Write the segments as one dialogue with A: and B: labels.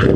A: What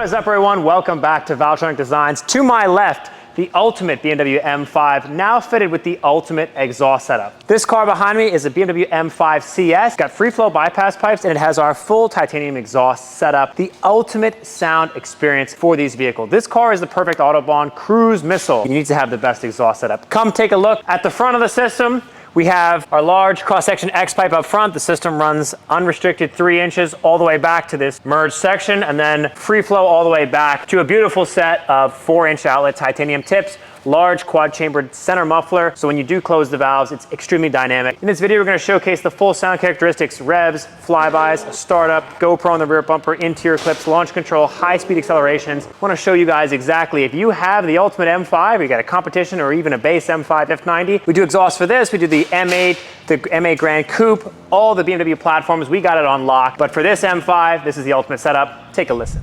A: is up, everyone? Welcome back to Valvetronic Designs. To my left, the ultimate BMW M5, now fitted with the ultimate exhaust setup. This car behind me is a BMW M5 CS. It's got free flow bypass pipes, and it has our full titanium exhaust setup. The ultimate sound experience for these vehicles. This car is the perfect Autobahn cruise missile. You need to have the best exhaust setup. Come take a look at the front of the system. We have our large cross-section X-pipe up front. The system runs unrestricted 3 inches all the way back to this merged section, and then free flow all the way back to a beautiful set of 4-inch outlet titanium tips, large quad-chambered center muffler, so when you do close the valves, it's extremely dynamic. In this video, we're going to showcase the full sound characteristics: revs, flybys, startup, GoPro on the rear bumper, interior clips, launch control, high-speed accelerations. I want to show you guys exactly, if you have the ultimate M5, or you got a competition, or even a base M5 F90, we do exhaust for this. We do the M8, the M8 Grand Coupe, all the BMW platforms. We got it on lock. But for this M5, this is the ultimate setup. Take a listen.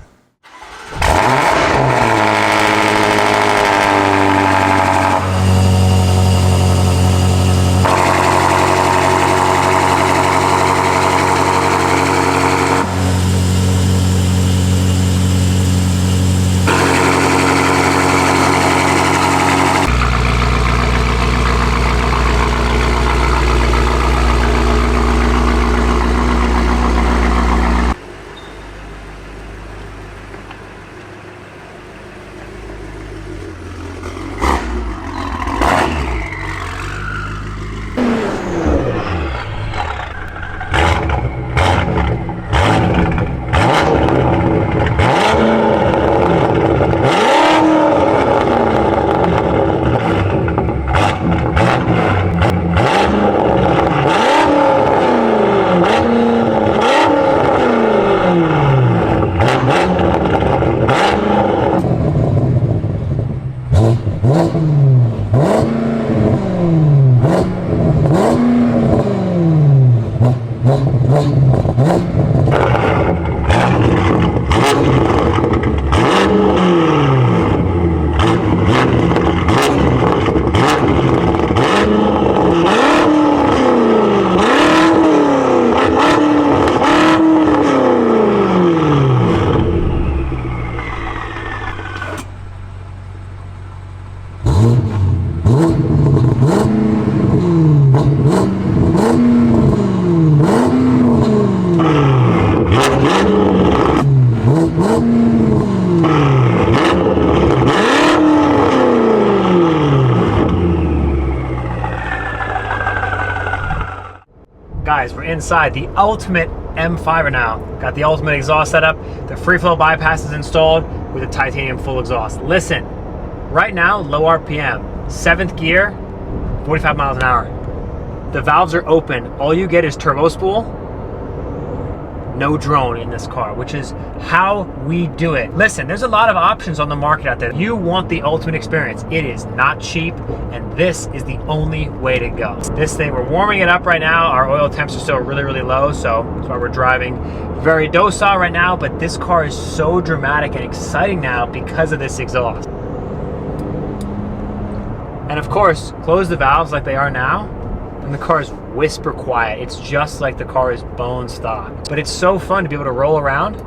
A: Guys, we're inside the ultimate M5 now. Got the ultimate exhaust setup, the free flow bypass is installed with a titanium full exhaust. Listen, right now, low RPM, 7th gear, 45 miles an hour. The valves are open. All you get is turbo spool. No drone in this car, which is how we do it. Listen, there's a lot of options on the market out there. You want the ultimate experience. It is not cheap, and this is the only way to go. This thing, we're warming it up right now. Our oil temps are still really, really low, so that's why we're driving very docile right now, but this car is so dramatic and exciting now because of this exhaust. And of course, close the valves like they are now, and the car is whisper quiet. It's just like the car is bone stock. But it's so fun to be able to roll around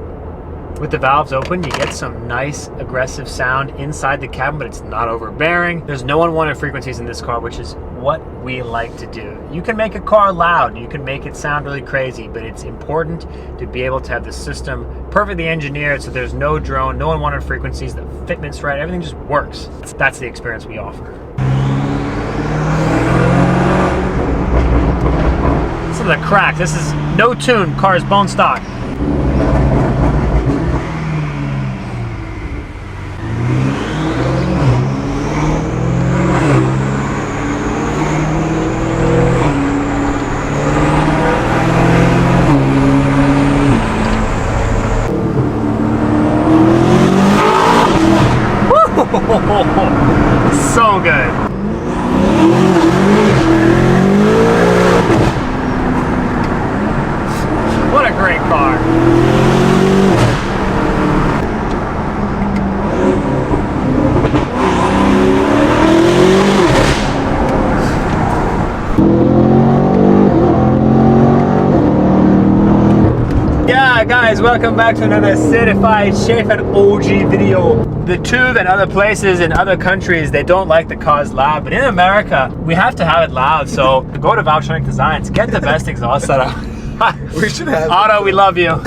A: with the valves open. You get some nice aggressive sound inside the cabin, but it's not overbearing. There's no unwanted frequencies in this car, which is what we like to do. You can make a car loud, you can make it sound really crazy, but it's important to be able to have the system perfectly engineered so there's no drone, no unwanted frequencies, the fitment's right, everything just works. That's the experience we offer. Listen to the crack. This is no tune, car is bone stock. So good. What a great car. guys, welcome back to another certified chef and OG video. The truth in other places in other countries, they don't like the cars loud, but in America, we have to have it loud. So go to Valvetronic Designs, get the best exhaust setup.
B: We should have
A: Otto, we love you.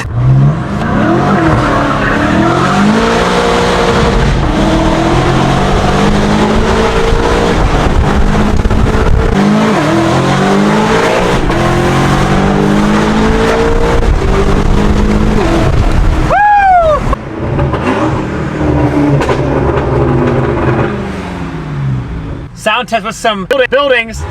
A: Sound test with some buildings.